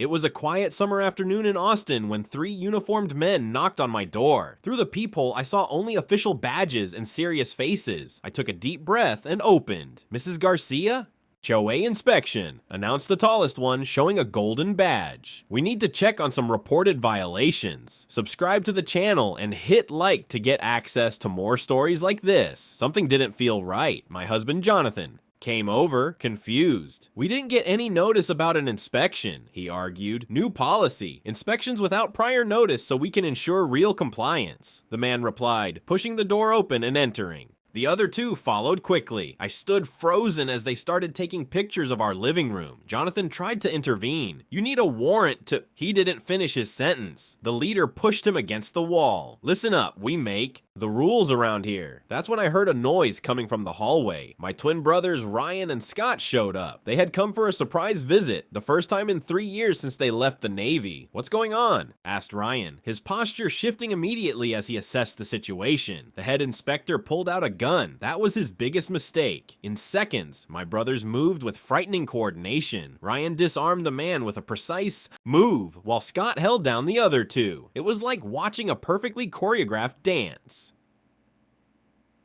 It was a quiet summer afternoon in Austin when 3 uniformed men knocked on my door. Through the peephole, I saw only official badges and serious faces. I took a deep breath and opened. "Mrs. Garcia?" "HOA inspection," announced the tallest one, showing a golden badge. "We need to check on some reported violations. Subscribe to the channel and hit like to get access to more stories like this. Something didn't feel right. My husband Jonathan came over, confused. "We didn't get any notice about an inspection," he argued. "New policy. Inspections without prior notice so we can ensure real compliance." The man replied, pushing the door open and entering. The other 2 followed quickly. I stood frozen as they started taking pictures of our living room. Jonathan tried to intervene. "You need a warrant to—" He didn't finish his sentence. The leader pushed him against the wall. "Listen up, we make the rules around here." That's when I heard a noise coming from the hallway. My twin brothers Ryan and Scott showed up. They had come for a surprise visit, the first time in 3 years since they left the Navy. "What's going on?" asked Ryan, his posture shifting immediately as he assessed the situation. The head inspector pulled out a gun. That was his biggest mistake. In seconds, my brothers moved with frightening coordination. Ryan disarmed the man with a precise move, while Scott held down the other 2. It was like watching a perfectly choreographed dance.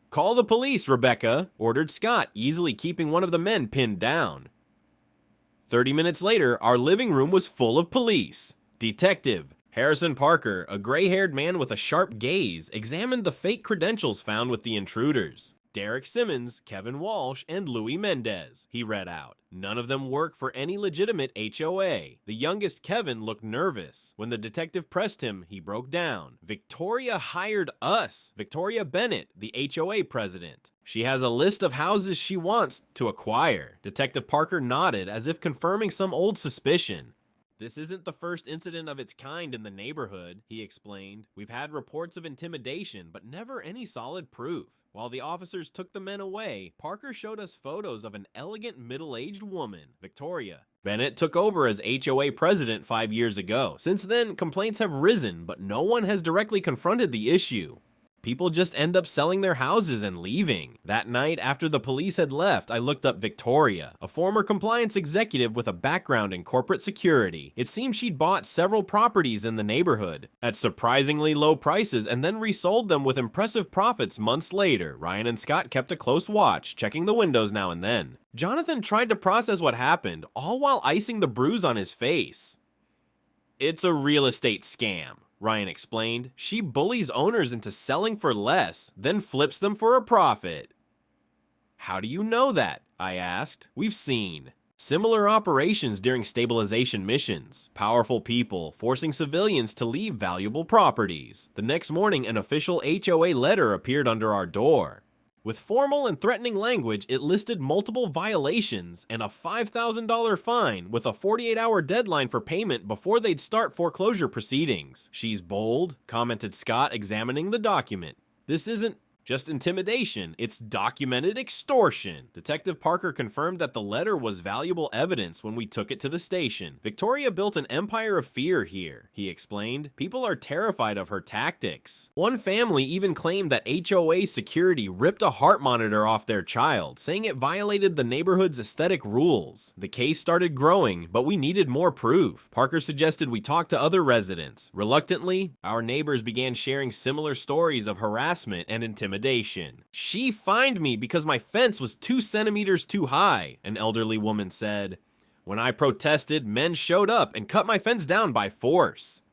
"Call the police, Rebecca," ordered Scott, easily keeping one of the men pinned down. 30 minutes later, our living room was full of police. Detective Harrison Parker, a gray-haired man with a sharp gaze, examined the fake credentials found with the intruders. "Derek Simmons, Kevin Walsh, and Louis Mendez," he read out. "None of them work for any legitimate HOA. The youngest, Kevin, looked nervous. When the detective pressed him, he broke down. Victoria hired us. Victoria Bennett, the HOA president. She has a list of houses she wants to acquire." Detective Parker nodded as if confirming some old suspicion. "This isn't the first incident of its kind in the neighborhood," he explained. "We've had reports of intimidation, but never any solid proof." While the officers took the men away, Parker showed us photos of an elegant middle-aged woman, Victoria. Bennett took over as HOA president 5 years ago. Since then, complaints have risen, but no one has directly confronted the issue. People just end up selling their houses and leaving. That night, after the police had left, I looked up Victoria, a former compliance executive with a background in corporate security. It seemed she'd bought several properties in the neighborhood at surprisingly low prices and then resold them with impressive profits months later. Ryan and Scott kept a close watch, checking the windows now and then. Jonathan tried to process what happened, all while icing the bruise on his face. "It's a real estate scam," Ryan explained. "She bullies owners into selling for less, then flips them for a profit." "How do you know that?" I asked. "We've seen similar operations during stabilization missions. Powerful people forcing civilians to leave valuable properties." The next morning, an official HOA letter appeared under our door. With formal and threatening language, it listed multiple violations and a $5,000 fine with a 48-hour deadline for payment before they'd start foreclosure proceedings. "She's bold," commented Scott, examining the document. "This isn't just intimidation, it's documented extortion." Detective Parker confirmed that the letter was valuable evidence when we took it to the station. "Victoria built an empire of fear here," he explained. "People are terrified of her tactics. One family even claimed that HOA security ripped a heart monitor off their child, saying it violated the neighborhood's aesthetic rules. The case started growing, but we needed more proof. Parker suggested we talk to other residents. Reluctantly, our neighbors began sharing similar stories of harassment and intimidation. "She fined me because my fence was 2 centimeters too high," an elderly woman said. "When I protested, men showed up and cut my fence down by force."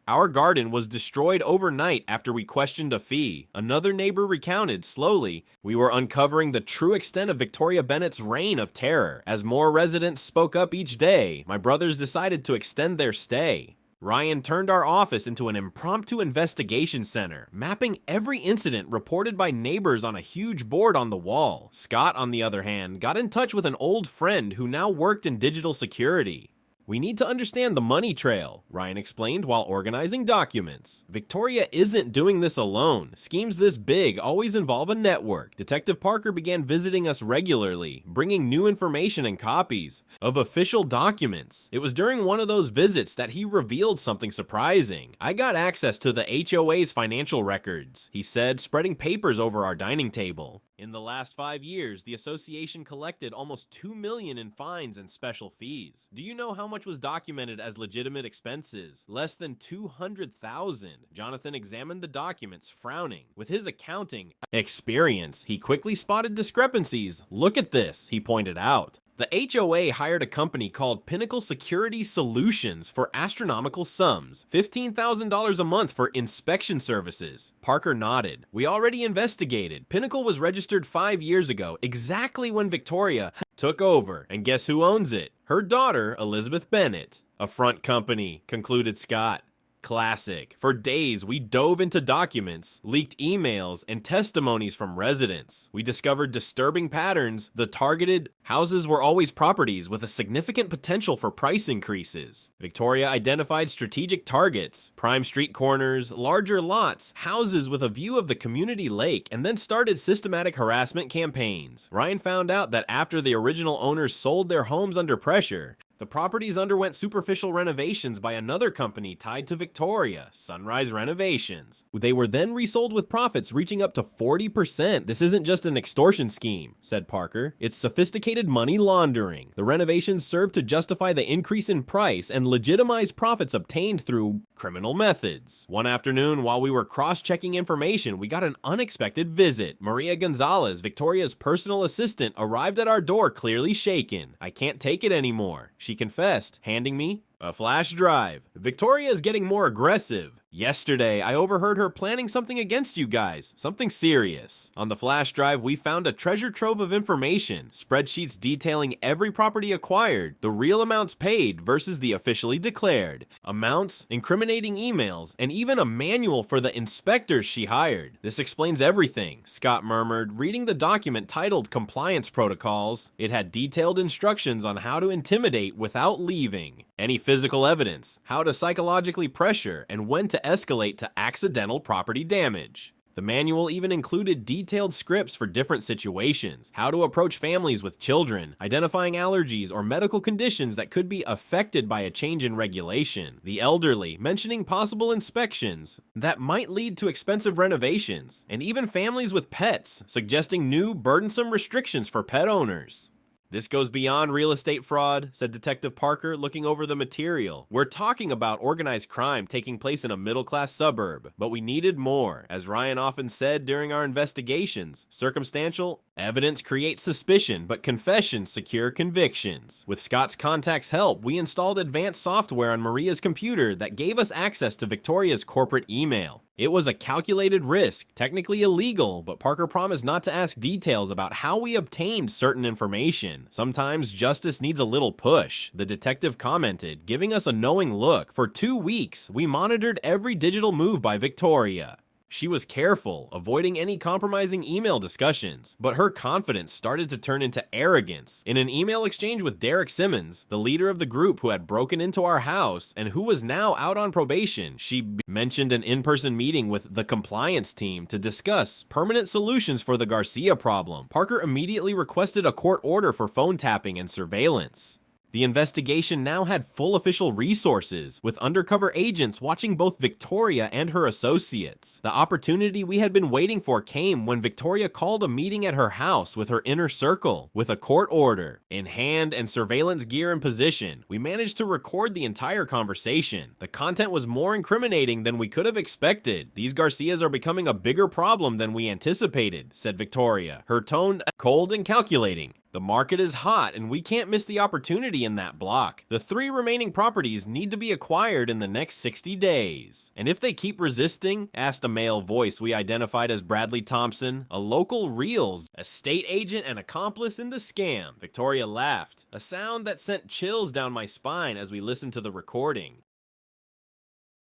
Our garden was destroyed overnight after we questioned a fee. Another neighbor recounted. Slowly, we were uncovering the true extent of Victoria Bennett's reign of terror. As more residents spoke up each day, my brothers decided to extend their stay. Ryan turned our office into an impromptu investigation center, mapping every incident reported by neighbors on a huge board on the wall. Scott, on the other hand, got in touch with an old friend who now worked in digital security. "We need to understand the money trail," Ryan explained while organizing documents. "Victoria isn't doing this alone. Schemes this big always involve a network." Detective Parker began visiting us regularly, bringing new information and copies of official documents. It was during one of those visits that he revealed something surprising. "I got access to the HOA's financial records," he said, spreading papers over our dining table. In the last 5 years, the association collected almost $2 million in fines and special fees. Do you know how much was documented as legitimate expenses? Less than $200,000. Jonathan examined the documents, frowning. With his accounting experience, he quickly spotted discrepancies. "Look at this," he pointed out. The HOA hired a company called Pinnacle Security Solutions for astronomical sums, $15,000 a month for inspection services. Parker nodded. "We already investigated. Pinnacle was registered 5 years ago, exactly when Victoria took over. And guess who owns it? Her daughter, Elizabeth Bennett." "A front company," concluded Scott. Classic. For days, we dove into documents, leaked emails, and testimonies from residents. We discovered disturbing patterns. The targeted houses were always properties with a significant potential for price increases. Victoria identified strategic targets, prime street corners, larger lots, houses with a view of the community lake, and then started systematic harassment campaigns. Ryan found out that after the original owners sold their homes under pressure, the properties underwent superficial renovations by another company tied to Victoria, Sunrise Renovations. They were then resold with profits reaching up to 40%. "This isn't just an extortion scheme," said Parker. "It's sophisticated money laundering. The renovations serve to justify the increase in price and legitimize profits obtained through criminal methods." One afternoon, while we were cross-checking information, we got an unexpected visit. Maria Gonzalez, Victoria's personal assistant, arrived at our door clearly shaken. "I can't take it anymore," she confessed, handing me a flash drive. "Victoria is getting more aggressive. Yesterday, I overheard her planning something against you guys, something serious." On the flash drive, we found a treasure trove of information, spreadsheets detailing every property acquired, the real amounts paid versus the officially declared amounts, incriminating emails, and even a manual for the inspectors she hired. "This explains everything," Scott murmured, reading the document titled Compliance Protocols. It had detailed instructions on how to intimidate without leaving, any physical evidence, how to psychologically pressure, and when to escalate to accidental property damage. The manual even included detailed scripts for different situations, how to approach families with children, identifying allergies or medical conditions that could be affected by a change in regulation, the elderly, mentioning possible inspections that might lead to expensive renovations, and even families with pets, suggesting new burdensome restrictions for pet owners. "This goes beyond real estate fraud," said Detective Parker, looking over the material. "We're talking about organized crime taking place in a middle-class suburb, but we needed more. As Ryan often said during our investigations, circumstantial evidence creates suspicion, but confessions secure convictions." With Scott's contact's help, we installed advanced software on Maria's computer that gave us access to Victoria's corporate email. It was a calculated risk, technically illegal, but Parker promised not to ask details about how we obtained certain information. "Sometimes justice needs a little push," the detective commented, giving us a knowing look. "For 2 weeks, we monitored every digital move by Victoria. She was careful, avoiding any compromising email discussions, but her confidence started to turn into arrogance. In an email exchange with Derek Simmons, the leader of the group who had broken into our house and who was now out on probation, she mentioned an in-person meeting with the compliance team to discuss permanent solutions for the Garcia problem. Parker immediately requested a court order for phone tapping and surveillance. The investigation now had full official resources, with undercover agents watching both Victoria and her associates. The opportunity we had been waiting for came when Victoria called a meeting at her house with her inner circle. With a court order in hand and surveillance gear in position, we managed to record the entire conversation. The content was more incriminating than we could have expected. "These Garcias are becoming a bigger problem than we anticipated," said Victoria, her tone cold and calculating. "The market is hot and we can't miss the opportunity in that block. The 3 remaining properties need to be acquired in the next 60 days. "And if they keep resisting?" asked a male voice we identified as Bradley Thompson, a local Reals estate agent and accomplice in the scam. Victoria laughed, a sound that sent chills down my spine as we listened to the recording.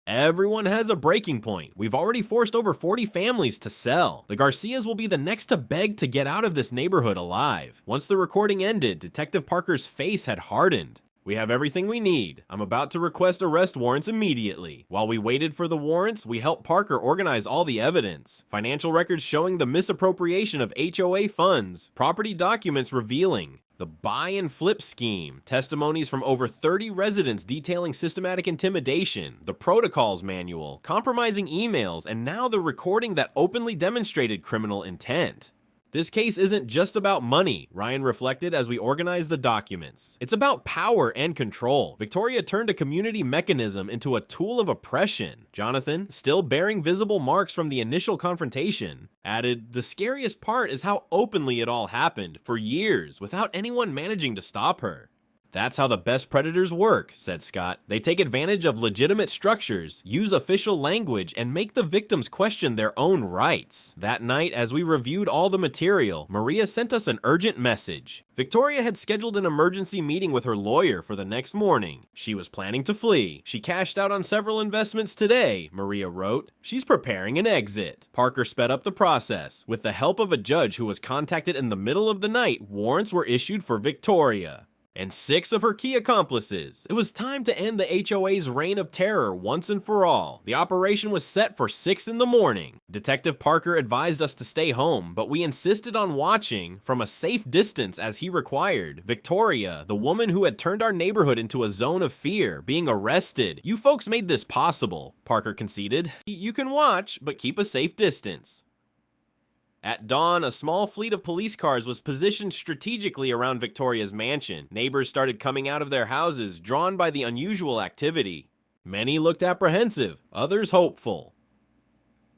"Everyone has a breaking point. We've already forced over 40 families to sell. The Garcias will be the next to beg to get out of this neighborhood alive." Once the recording ended, Detective Parker's face had hardened. "We have everything we need. I'm about to request arrest warrants immediately." While we waited for the warrants, we helped Parker organize all the evidence. Financial records showing the misappropriation of HOA funds, property documents revealing the buy and flip scheme, testimonies from over 30 residents detailing systematic intimidation, the protocols manual, compromising emails, and now the recording that openly demonstrated criminal intent. This case isn't just about money, Ryan reflected as we organized the documents. It's about power and control. Victoria turned a community mechanism into a tool of oppression. Jonathan, still bearing visible marks from the initial confrontation, added, "The scariest part is how openly it all happened, for years, without anyone managing to stop her." "That's how the best predators work," said Scott. "They take advantage of legitimate structures, use official language, and make the victims question their own rights." That night, as we reviewed all the material, Maria sent us an urgent message. Victoria had scheduled an emergency meeting with her lawyer for the next morning. She was planning to flee. "She cashed out on several investments today," Maria wrote. "She's preparing an exit." Parker sped up the process. With the help of a judge who was contacted in the middle of the night, warrants were issued for Victoria and 6 of her key accomplices. It was time to end the HOA's reign of terror once and for all. The operation was set for 6 in the morning. Detective Parker advised us to stay home, but we insisted on watching, from a safe distance as he required, Victoria, the woman who had turned our neighborhood into a zone of fear, being arrested. "You folks made this possible," Parker conceded. "You can watch, but keep a safe distance." At dawn, a small fleet of police cars was positioned strategically around Victoria's mansion. Neighbors started coming out of their houses, drawn by the unusual activity. Many looked apprehensive, others hopeful.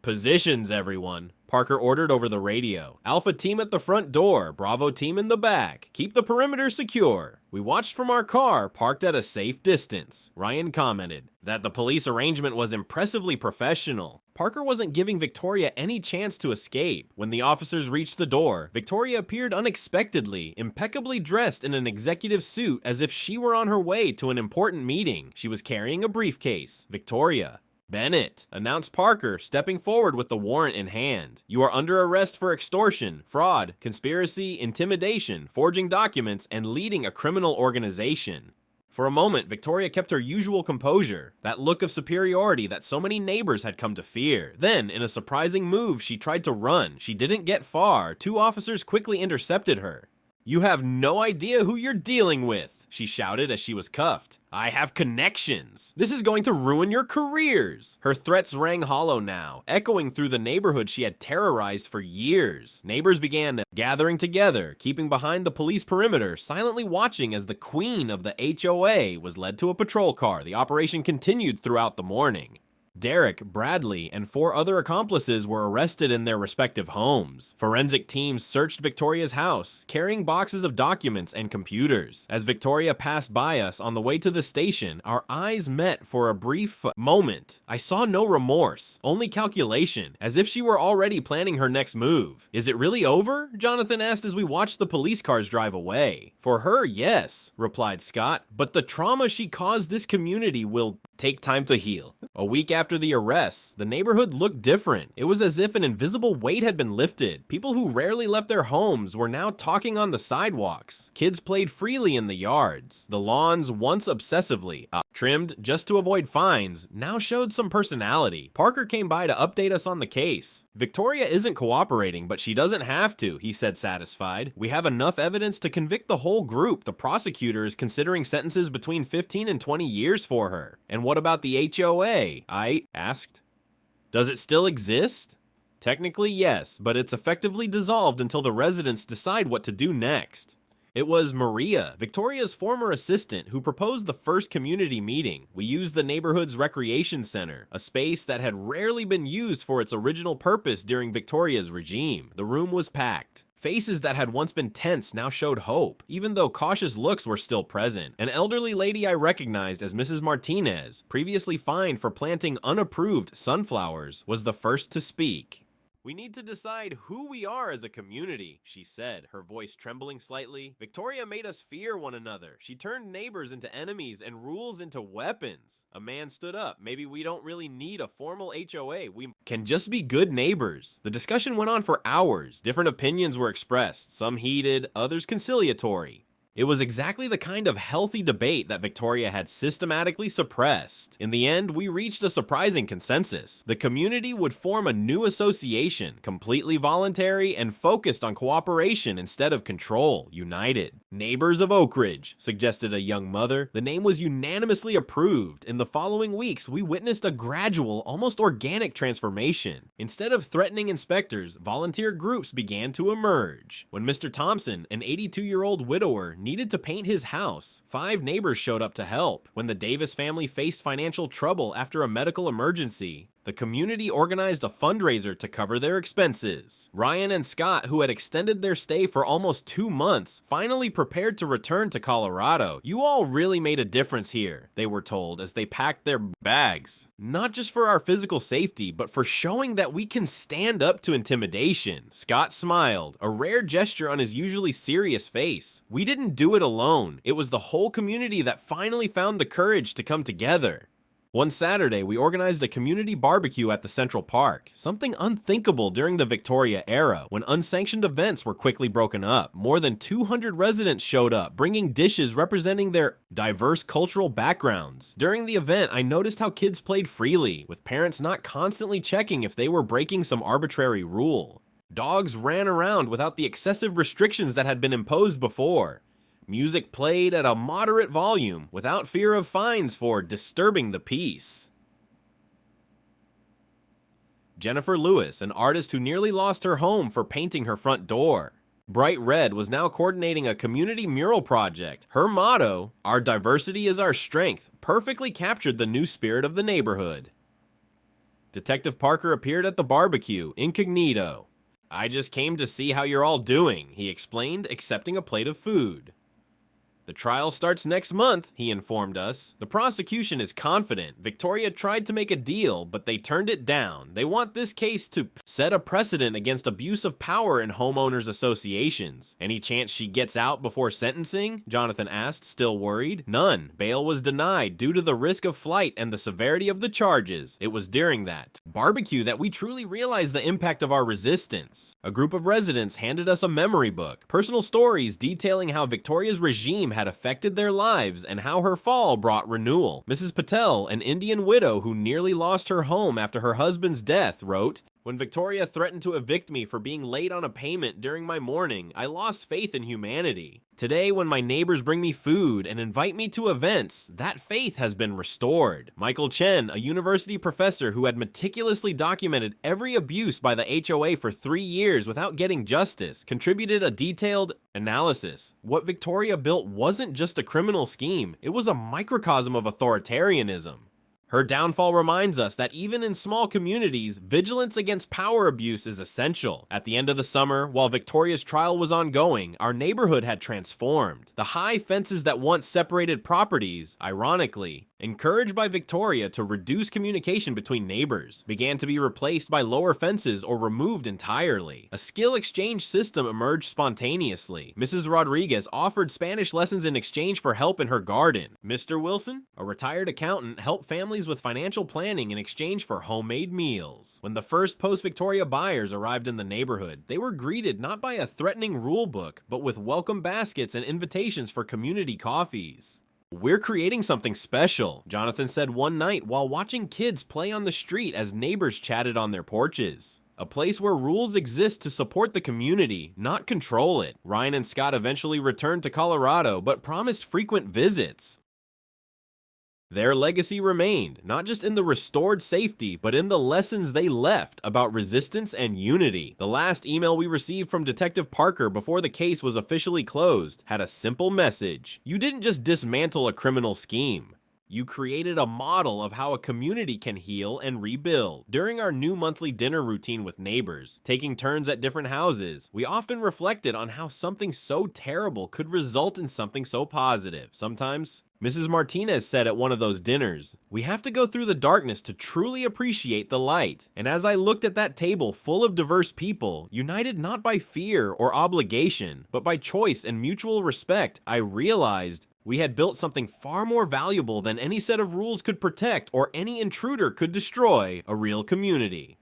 "Positions, everyone," Parker ordered over the radio. "Alpha team at the front door, Bravo team in the back. Keep the perimeter secure." We watched from our car, parked at a safe distance. Ryan commented that the police arrangement was impressively professional. Parker wasn't giving Victoria any chance to escape. When the officers reached the door, Victoria appeared unexpectedly, impeccably dressed in an executive suit as if she were on her way to an important meeting. She was carrying a briefcase. "Victoria." "Bennett," announced Parker, stepping forward with the warrant in hand. "You are under arrest for extortion, fraud, conspiracy, intimidation, forging documents, and leading a criminal organization." For a moment, Victoria kept her usual composure, that look of superiority that so many neighbors had come to fear. Then, in a surprising move, she tried to run. She didn't get far. 2 officers quickly intercepted her. "You have no idea who you're dealing with," she shouted as she was cuffed. "I have connections. This is going to ruin your careers." Her threats rang hollow now, echoing through the neighborhood she had terrorized for years. Neighbors began gathering together, keeping behind the police perimeter, silently watching as the queen of the HOA was led to a patrol car. The operation continued throughout the morning. Derek, Bradley, and 4 other accomplices were arrested in their respective homes. Forensic teams searched Victoria's house, carrying boxes of documents and computers. As Victoria passed by us on the way to the station, our eyes met for a brief moment. I saw no remorse, only calculation, as if she were already planning her next move. "Is it really over?" Jonathan asked as we watched the police cars drive away. "For her, yes," replied Scott, "but the trauma she caused this community will take time to heal." A week after the arrests, the neighborhood looked different. It was as if an invisible weight had been lifted. People who rarely left their homes were now talking on the sidewalks. Kids played freely in the yards. The lawns, once obsessively trimmed just to avoid fines, now showed some personality. Parker came by to update us on the case. "Victoria isn't cooperating, but she doesn't have to," he said, satisfied. "We have enough evidence to convict the whole group. The prosecutor is considering sentences between 15 and 20 years for her." "And what about the HOA?" I asked. "Does it still exist?" "Technically, yes, but it's effectively dissolved until the residents decide what to do next." It was Maria, Victoria's former assistant, who proposed the first community meeting. We used the neighborhood's recreation center, a space that had rarely been used for its original purpose during Victoria's regime. The room was packed. Faces that had once been tense now showed hope, even though cautious looks were still present. An elderly lady I recognized as Mrs. Martinez, previously fined for planting unapproved sunflowers, was the first to speak. "We need to decide who we are as a community," she said, her voice trembling slightly. "Victoria made us fear one another. She turned neighbors into enemies and rules into weapons." A man stood up. "Maybe we don't really need a formal HOA. We can just be good neighbors." The discussion went on for hours. Different opinions were expressed, some heated, others conciliatory. It was exactly the kind of healthy debate that Victoria had systematically suppressed. In the end, we reached a surprising consensus. The community would form a new association, completely voluntary and focused on cooperation instead of control, united. Neighbors of Oak Ridge, suggested a young mother. The name was unanimously approved. In the following weeks, we witnessed a gradual, almost organic transformation. Instead of threatening inspectors, volunteer groups began to emerge. When Mr. Thompson, an 82-year-old widower, needed to paint his house, 5 neighbors showed up to help. When the Davis family faced financial trouble after a medical emergency, the community organized a fundraiser to cover their expenses. Ryan and Scott, who had extended their stay for almost 2 months, finally prepared to return to Colorado. "You all really made a difference here," they were told as they packed their bags. "Not just for our physical safety, but for showing that we can stand up to intimidation." Scott smiled, a rare gesture on his usually serious face. "We didn't do it alone. It was the whole community that finally found the courage to come together." One Saturday, we organized a community barbecue at the Central Park, something unthinkable during the Victoria era, when unsanctioned events were quickly broken up. More than 200 residents showed up, bringing dishes representing their diverse cultural backgrounds. During the event, I noticed how kids played freely, with parents not constantly checking if they were breaking some arbitrary rule. Dogs ran around without the excessive restrictions that had been imposed before. Music played at a moderate volume without fear of fines for disturbing the peace. Jennifer Lewis, an artist who nearly lost her home for painting her front door. Bright Red was now coordinating a community mural project. Her motto, "Our diversity is our strength," perfectly captured the new spirit of the neighborhood. Detective Parker appeared at the barbecue, incognito. "I just came to see how you're all doing," he explained, accepting a plate of food. "The trial starts next month," he informed us. "The prosecution is confident. Victoria tried to make a deal, but they turned it down. They want this case to set a precedent against abuse of power in homeowners associations." "Any chance she gets out before sentencing?" Jonathan asked, still worried. "None. Bail was denied due to the risk of flight and the severity of the charges. It was during that barbecue that we truly realized the impact of our resistance." A group of residents handed us a memory book, personal stories detailing how Victoria's regime had affected their lives and how her fall brought renewal. Mrs. Patel, an Indian widow who nearly lost her home after her husband's death, wrote, "When Victoria threatened to evict me for being late on a payment during my mourning, I lost faith in humanity. Today, when my neighbors bring me food and invite me to events, that faith has been restored." Michael Chen, a university professor who had meticulously documented every abuse by the HOA for 3 years without getting justice, contributed a detailed analysis. What Victoria built wasn't just a criminal scheme, it was a microcosm of authoritarianism. Her downfall reminds us that even in small communities, vigilance against power abuse is essential. At the end of the summer, while Victoria's trial was ongoing, our neighborhood had transformed. The high fences that once separated properties, ironically, encouraged by Victoria to reduce communication between neighbors, began to be replaced by lower fences or removed entirely. A skill exchange system emerged spontaneously. Mrs. Rodriguez offered Spanish lessons in exchange for help in her garden. Mr. Wilson, a retired accountant, helped families with financial planning in exchange for homemade meals. When the first post-Victoria buyers arrived in the neighborhood, they were greeted not by a threatening rule book, but with welcome baskets and invitations for community coffees. "We're creating something special," Jonathan said one night while watching kids play on the street as neighbors chatted on their porches. "A place where rules exist to support the community, not control it." Ryan and Scott eventually returned to Colorado, but promised frequent visits. Their legacy remained, not just in the restored safety, but in the lessons they left about resistance and unity. The last email we received from Detective Parker before the case was officially closed had a simple message. "You didn't just dismantle a criminal scheme. You created a model of how a community can heal and rebuild." During our new monthly dinner routine with neighbors, taking turns at different houses, we often reflected on how something so terrible could result in something so positive. Sometimes, Mrs. Martinez said at one of those dinners, "We have to go through the darkness to truly appreciate the light." And as I looked at that table full of diverse people, united not by fear or obligation, but by choice and mutual respect, I realized we had built something far more valuable than any set of rules could protect or any intruder could destroy: a real community.